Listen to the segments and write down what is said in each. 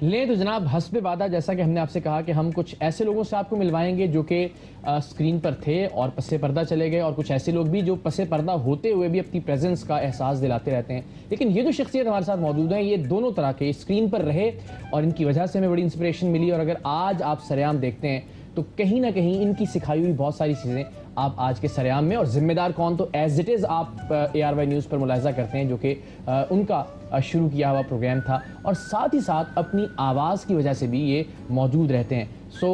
लें तो जनाब हस्बे वादा, जैसा कि हमने आपसे कहा कि हम कुछ ऐसे लोगों से आपको मिलवाएंगे जो कि स्क्रीन पर थे और पसे पर्दा चले गए, और कुछ ऐसे लोग भी जो पसे पर्दा होते हुए भी अपनी प्रेजेंस का एहसास दिलाते रहते हैं। लेकिन ये जो शख्सियत हमारे साथ मौजूद हैं, ये दोनों तरह के स्क्रीन पर रहे और इनकी वजह से हमें बड़ी इंस्पिरेशन मिली। और अगर आज आप सरेआम देखते हैं तो कहीं ना कहीं इनकी सिखाई हुई बहुत सारी चीज़ें आप आज के सरेआम में, और जिम्मेदार कौन तो एज इट इज़ आप ARY न्यूज़ पर मुलाहिजा करते हैं, जो कि उनका शुरू किया हुआ प्रोग्राम था, और साथ ही साथ अपनी आवाज़ की वजह से भी ये मौजूद रहते हैं। सो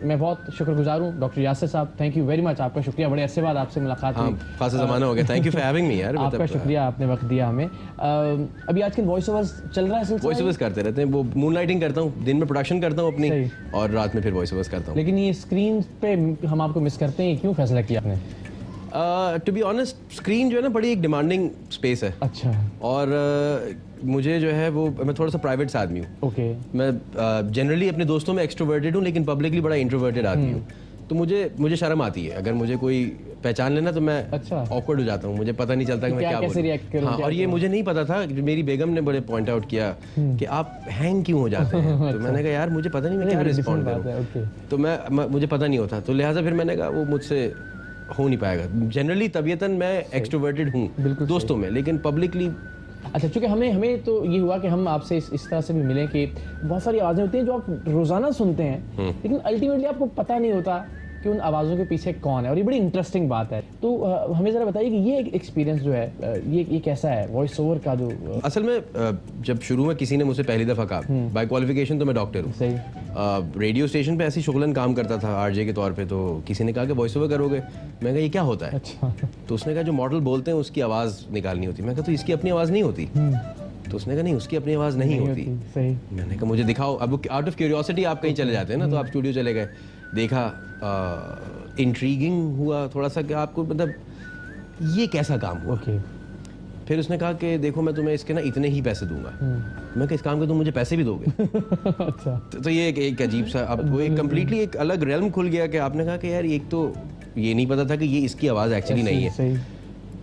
मैं बहुत शुक्रगुजार हूँ डॉक्टर यासिर साहब, थैंक यू वेरी मच, आपका शुक्रिया, बड़े अरसे बाद आपसे मुलाकात हुई। खासा ज़माना हो गया, thank you for having me यार। आपका शुक्रिया, आपने वक्त दिया हमें। अभी आजकल वॉइस ओवर्स चल रहा है, वॉइस ओवर्स करते रहते हैं, वो मून लाइटिंग करता हूँ, दिन में प्रोडक्शन करता हूँ अपनी, और रात में फिर वॉइस ओवर्स करता हूँ। लेकिन ये स्क्रीन पे हम आपको मिस करते हैं, क्यों फैसला किया आपने? टू बी ऑनेस्ट, स्क्रीन जो है ना बड़ी एक डिमांडिंग स्पेस है। अच्छा। और मुझे जो है वो, मैं थोड़ा सा प्राइवेट सा आदमी हूँ। ओके। मैं जनरली अपने दोस्तों में एक्सट्रोवर्टेड हूँ, लेकिन पब्लिकली बड़ा इंट्रोवर्टेड आदमी हूँ। तो मुझे शर्म आती है, अगर मुझे कोई पहचान लेना तो मैं ऑकवर्ड हो जाता हूँ, मुझे पता नहीं चलता कि मैं क्या बोलूं। हाँ, और ये मुझे नहीं पता था, मेरी बेगम ने बड़े पॉइंट आउट किया कि आप हैंग क्यों हो जाते हैं। तो मैंने कहा यार मुझे पता नहीं मैं क्या रिस्पॉन्ड करूँ, तो मुझे पता नहीं होता, तो लिहाजा फिर मैंने कहा वो मुझसे हो नहीं पाएगा। जनरली तबीयतन मैं एक्सट्रोवर्टेड हूँ दोस्तों में, लेकिन पब्लिकली। अच्छा, चूँकि हमें तो ये हुआ कि हम आपसे इस तरह से भी मिले कि बहुत सारी आवाज़ें होती हैं जो आप रोज़ाना सुनते हैं, लेकिन अल्टीमेटली आपको पता नहीं होता कि उन आवाज़ों के पीछे कौन है, और ये बड़ी इंटरेस्टिंग बात है। तो हमें ज़रा बताइए कि ये एक्सपीरियंस जो है ये कैसा है वॉइस ओवर का? जो असल में जब शुरू में किसी ने मुझसे पहली दफ़ा कहा, बाय क्वालिफिकेशन तो मैं डॉक्टर हूँ, सही, रेडियो स्टेशन पे ऐसी शुगलन काम करता था RJ के तौर पे, तो किसी ने कहा कि वॉइस ओवर करोगे। मैं कहा ये क्या होता है? अच्छा। तो उसने कहा जो मॉडल बोलते हैं उसकी आवाज़ निकालनी होती है। मैं कहा तो इसकी अपनी आवाज़ नहीं होती? तो उसने कहा नहीं, उसकी अपनी आवाज़ नहीं होती। सही। मैंने कहा मुझे दिखाओ। अब आउट ऑफ क्यूरियोसिटी आप कहीं चले जाते हैं ना, तो आप स्टूडियो चले गए, देखा, इंट्रीगिंग हुआ थोड़ा सा कि आपको मतलब ये कैसा काम हुआ। फिर उसने कहा कि देखो मैं तुम्हें इसके ना इतने ही पैसे दूंगा। मैं कहा इस काम के तुम मुझे पैसे भी दोगे? अच्छा। तो ये एक अजीब सा, अब वो एक कम्प्लीटली एक अलग रेल्म खुल गया कि आपने कहा कि यार एक तो ये नहीं पता था कि ये इसकी आवाज़ एक्चुअली नहीं है।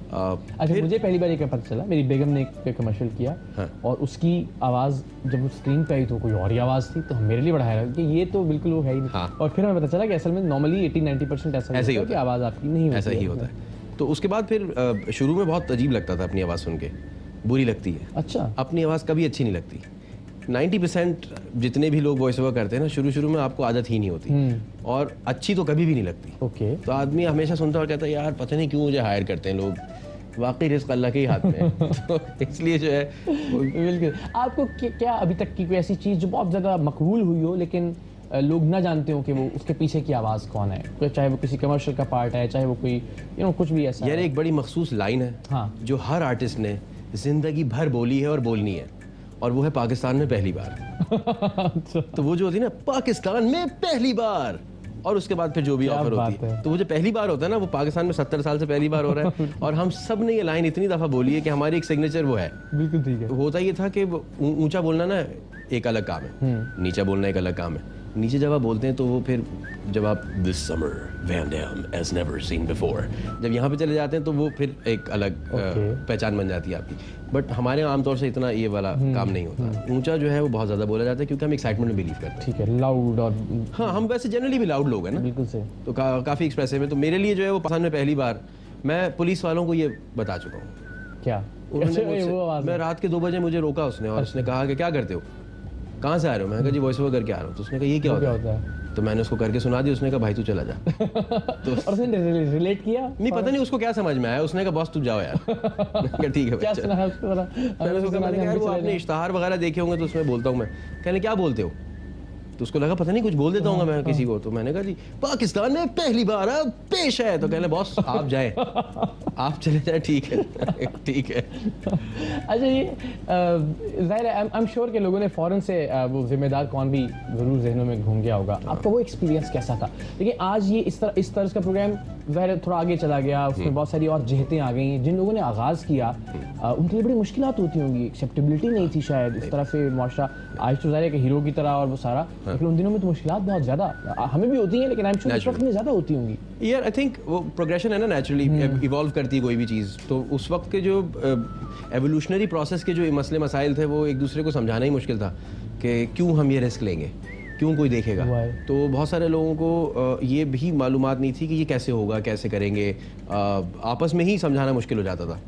अच्छा, मुझे पहली बार ये पता चला, मेरी बेगम ने एक कमर्शियल किया, हाँ, और उसकी आवाज़ जब वो स्क्रीन पे आई तो कोई और ही आवाज़ थी, तो मेरे लिए बड़ा हैरान कि ये तो बिल्कुल वो है ही नहीं। हाँ। और फिर हमें पता चला कि असल में नॉर्मली 80-90% ऐसा ही होता है कि आवाज़ आपकी नहीं होती, ऐसा ही होता है। तो उसके बाद फिर शुरू में बहुत अजीब लगता था अपनी आवाज़ सुन के, बुरी लगती है। अच्छा। अपनी आवाज़ कभी अच्छी नहीं लगती। 90% जितने भी लोग वॉइस ओवर करते हैं ना, शुरू में आपको आदत ही नहीं होती, और अच्छी तो कभी भी नहीं लगती। ओके। तो आदमी हमेशा सुनता और कहता है यार पता नहीं क्यों मुझे हायर करते हैं लोग, वाकई रिस्क अल्लाह के ही हाथ में है। तो इसलिए जो है बिल्कुल। आपको क्या अभी तक की कोई ऐसी चीज़ जो बहुत ज़्यादा मकबूल हुई हो लेकिन लोग ना जानते हो कि वो उसके पीछे की आवाज़ कौन है, चाहे वो किसी कमर्शियल का पार्ट है, चाहे वो कोई कुछ भी ऐसा? यार एक बड़ी मखसूस लाइन है, हाँ, जो हर आर्टिस्ट ने जिंदगी भर बोली है और बोलनी है, और वो है पाकिस्तान में पहली बार। तो वो जो होती है ना, पाकिस्तान में पहली बार, और उसके बाद फिर जो भी ऑफर होती है, तो वो जो पहली बार होता है ना, वो पाकिस्तान में 70 साल से पहली बार हो रहा है। और हम सब ने ये लाइन इतनी दफ़ा बोली है कि हमारी एक सिग्नेचर वो है। बिल्कुल ठीक है। होता ये था कि ऊंचा बोलना ना एक अलग काम है, नीचा बोलना एक अलग काम है। नीचे जब आप बोलते हैं तो वो फिर जब आप this summer Van Damme as never seen before, जब यहाँ पे चले जाते हैं तो वो फिर एक अलग पहचान बन जाती है आपकी। बट हमारे आमतौर से इतना ये वाला काम नहीं होता। ऊंचा जो है वो बहुत ज़्यादा बोला जाता है क्योंकि हम एक्साइटमेंट में बिलीव करते हैं। ठीक है, लाउड। और हाँ, हम वैसे जनरली भी लाउड लोग हैं ना। बिल्कुल से। तो काफ़ी एक्सप्रेसिव है। तो मेरे लिए जो है वो पाकिस्तान में पहली बार, मैं पुलिस वालों को ये बता चुका हूँ। क्या? मैं रात के 2 बजे मुझे रोका उसने, और उसने कहा कि क्या करते हो, कहाँ से आ रहे हो? मैंने कहा जी वॉइस ओवर करके आ रहा हूँ। तो उसने कहा ये क्या होता है? तो मैंने उसको करके सुना दी। उसने कहा भाई तू चला जा। तो और उसने रिलेट किया? नहीं, पता नहीं उसको क्या समझ में आया। उसने कहा बॉस तू जाओ यार। ठीक है। क्या सुना है उसको? मैंने उसको कहा यार वो आपने इश्तहार वगैरह देखे होंगे तो उसमें बोलता हूँ मैं। कहने क्या बोलते हो? तो उसको लगा पता नहीं कुछ बोल देता हूँ मैं किसी को। तो मैंने कहा जी पाकिस्तान में पहली बार पेश है। तो कहने बॉस आप जाए, आप चले जाए। ठीक है, ठीक है। अच्छा, ये ज़ाहिर है आई एम श्योर के लोगों ने फ़ौरन से वो जिम्मेदार कौन भी ज़रूर जहनों में घूम गया होगा। आपका वो एक्सपीरियंस कैसा था? लेकिन आज ये इस तरह का प्रोग्राम ज़ाहिर थोड़ा आगे चला गया, उसमें बहुत सारी और जहतें आ गई। जिन लोगों ने आगाज़ किया उनके लिए बड़ी मुश्किलात होती होंगी, एक्सेप्टेबिलिटी नहीं थी शायद इस तरह से मुआशरा। आज तो ज़ाहिर है कि हीरो की तरह और वो सारा, लेकिन उन दिनों में तो मुश्किलात बहुत ज़्यादा हमें भी होती हैं, लेकिन आई एम श्योर उस वक्त में ज़्यादा होती होंगी। यार आई थिंक वो प्रोग्रेशन है ना, नेचुरली इवॉल्व करती है कोई भी चीज़, तो उस वक्त के जो एवोल्यूशनरी प्रोसेस के जो मसले मसाइल थे वो एक दूसरे को समझाना ही मुश्किल था कि क्यों हम ये रिस्क लेंगे, क्यों कोई देखेगा। तो बहुत सारे लोगों को ये भी मालूमात नहीं थी कि ये कैसे होगा, कैसे करेंगे, आपस में ही समझाना मुश्किल हो जाता था।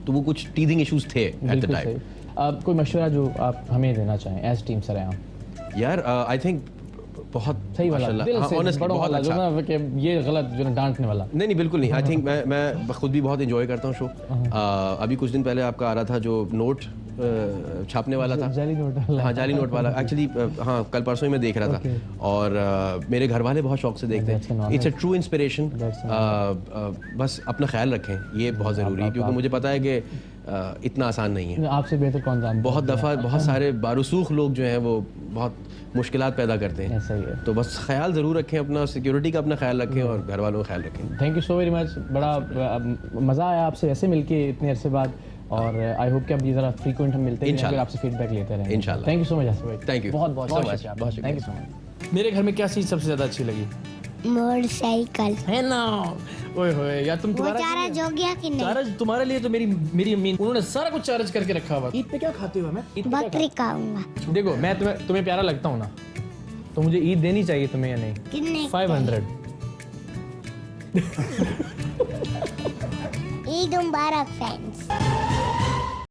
तो वो कुछ टीदिंग इश्यूज थे एट द टाइम। कोई मशवरा जो आप हमें देना चाहें एज टीम सर हैं? यार आई थिंक बहुत सही वाला, ऑनेस्टली बहुत अच्छा, जो कि ये गलत जो ना डांटने वाला नहीं बिल्कुल नहीं। आई थिंक मैं खुद भी बहुत एंजॉय करता हूँ शो। अभी कुछ दिन पहले आपका आ रहा था जो नोट छापने वाला था, जाली नोट, हाँ जाली नोट वाला, एक्चुअली हाँ कल परसों ही मैं देख रहा था और मेरे घर वाले बहुत शौक से देखते हैं। It's a true inspiration. बस अपना ख्याल रखें, ये बहुत ज़रूरी है, क्योंकि मुझे पता है कि इतना आसान नहीं है। आपसे बेहतर कौन जानता है? बहुत दफ़ा बहुत सारे बारूसूख लोग जो हैं वो बहुत मुश्किलात पैदा करते हैं। ऐसा ही है। तो बस ख्याल ज़रूर रखें, अपना सिक्योरिटी का अपना ख्याल रखें और घर वालों का ख्याल रखें। Thank you so very much, बड़ा मज़ा आया आपसे वैसे मिलके इतने अरसे बाद, और आई होप कि अब ये ज़रा फ्रीक्वेंट हम मिलते हैं, आपसे फीडबैक लेते रहें इंशाल्लाह। Thank you so much Asif भाई, थैंक यू बहुत बहुत शुक्रिया, थैंक यू सो मच। मेरे घर में क्या चीज़ सबसे ज़्यादा अच्छी लगी? मोटरसाइकिल है ना। ओए होए यार, तुम तुम्हारा चार्ज हो गया कि नहीं? चार्ज तुम्हारे लिए तो मेरी अम्मी उन्होंने सारा कुछ चार्ज करके रखा हुआ। ईद पे क्या खाते हो? मैं बकरी खाऊंगा। देखो मैं तुम्हें प्यारा लगता हूँ ना, तो मुझे ईद देनी चाहिए तुम्हें या नहीं? कितने? 500। ईद मुबारक फ्रेंड्स।